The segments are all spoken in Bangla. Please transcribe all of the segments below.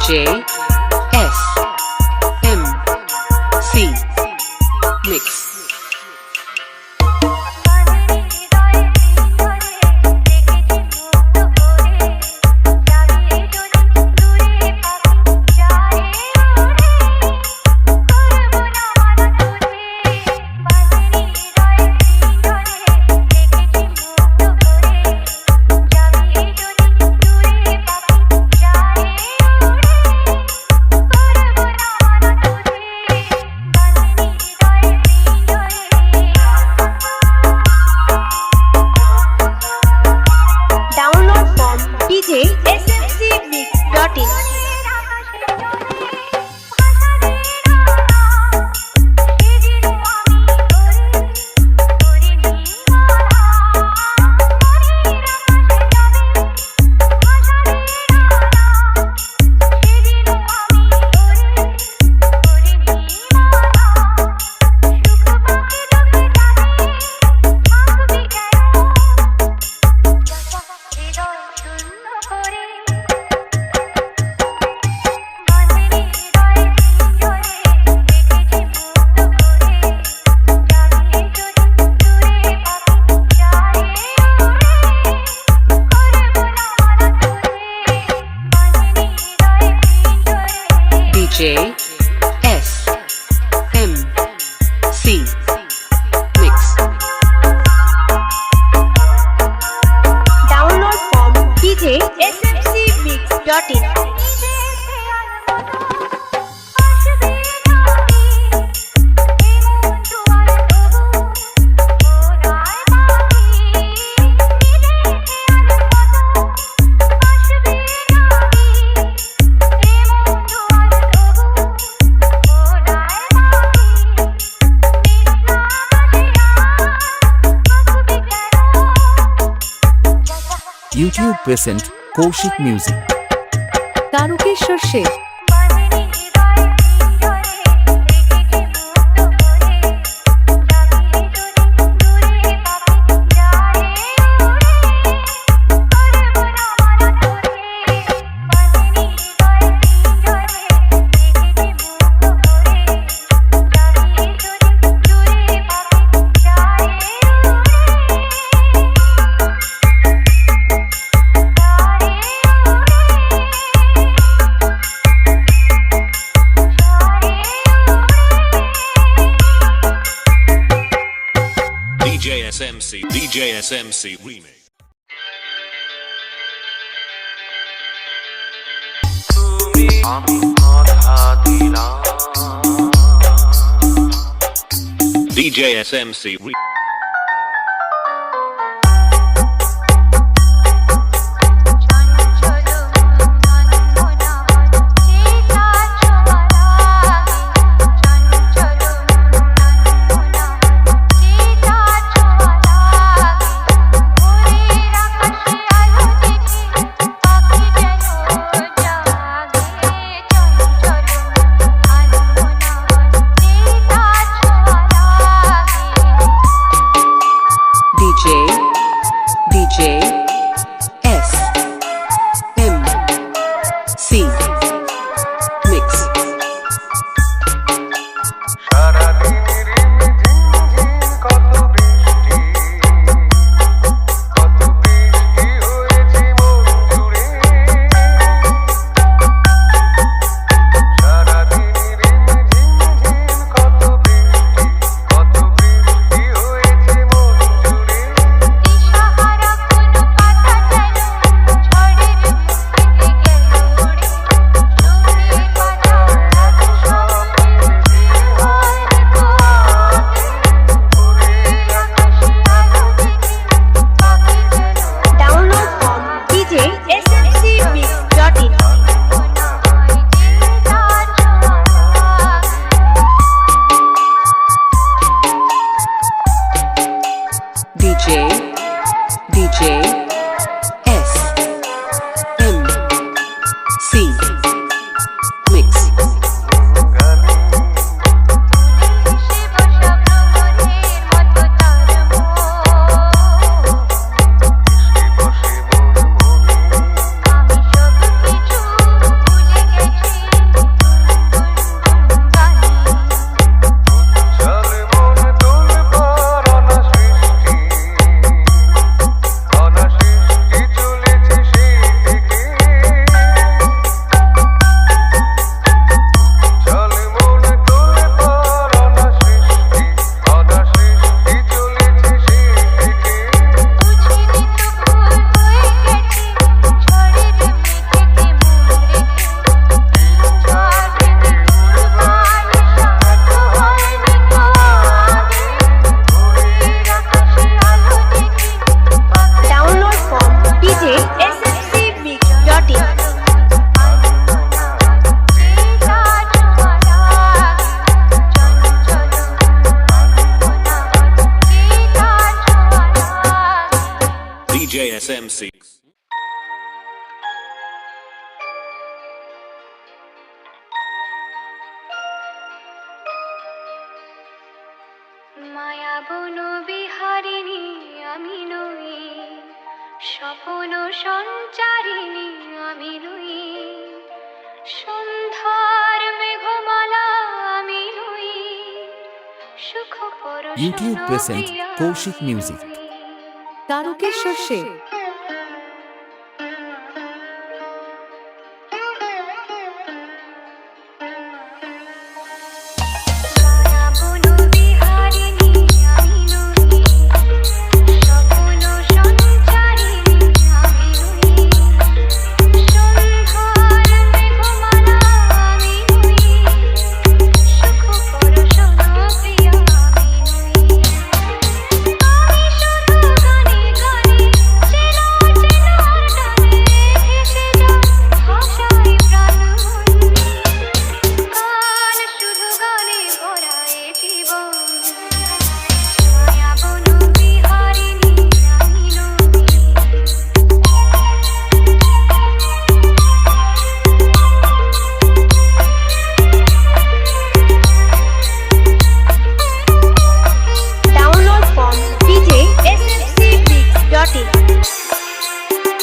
DJ S M C Mix. DJ S M C Mix. Download from djsmcmix.in. YouTube present Kaushik Music. Tarukeshwar Sheikh. DJ SMC remix. DJ SMC remix. DJ S M C Mix. বন বিহারিণী আমি নই, স্বপ্ন সঞ্চারিণী আমি নই, সন্ধ্যার মেঘমালা আমি নই, সুখ Porosh YouTube present Koushik music. Tarakeswar Sheth.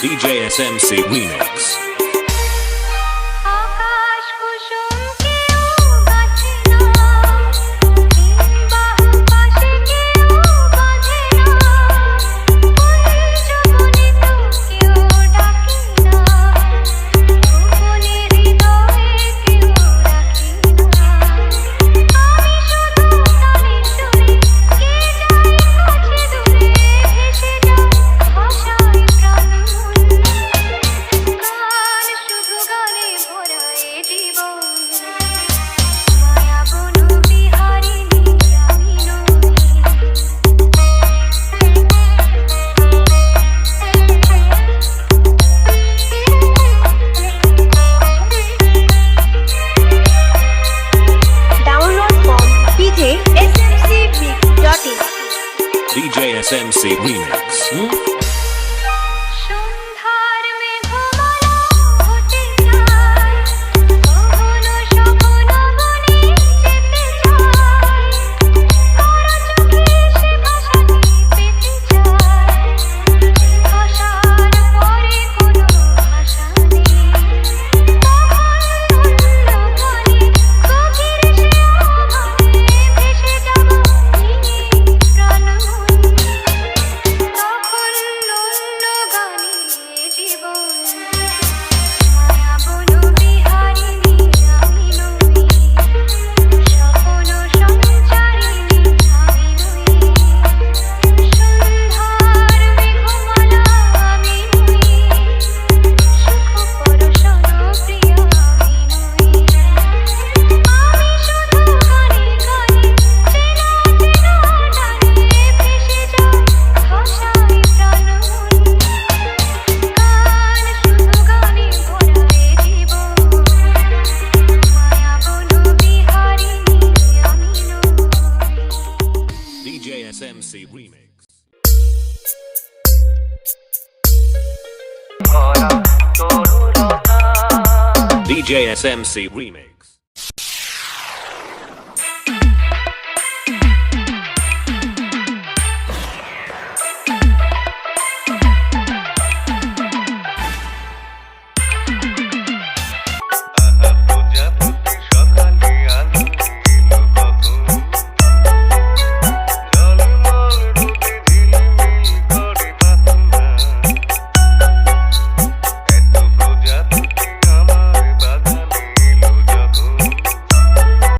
DJ SMC Remix. আকাশ কুসুম কেউ গাছে না, বাহ পাশে কেউ বাঁধে না, কুঞ্জবনে তো কেউ ডাকে না, গোপনে হৃদয়ে কেউ রাখে না। আমি শুধু কানে শুনি, কে যায় কাছে দূরে, ভেসে যায় ভাষায় প্রাণ। গান শুধু গানে ভরা এ জীবন, মায়া বন বিহারিণী আমি নই। Download from djsmcmix.in. DJ SMC Remix. সন্ধ্যার মেঘমালা হতে যায়, কখনো স্বপ্ন বনে যেতে চায়, কারো চোখে সে ভাষাটি পেতে চায়, ভাষার পরে কোনো ভাষা নেই, তখন অন্য গানে গভীর সে আহ্বানে ভেসে যাব নিয়ে প্রাণ মন। তখন অন্য গানে জীবন, মায়া বন বিহারিণী আমি নই, স্বপ্ন সঞ্চারিণী আমি নই, সন্ধ্যার মেঘমালা আমি নই, সুখ পরশন প্রিয়া আমি নই। আমি শুধু গানে গানে চেনা চেনা টানে ভেসে যায় ভাষায় প্রাণ। গান শুধু গানে ভরা এ জীবন, মায়া বন বিহারিণী আমি নই। DJ SMC Remix. DJ SMC Remix.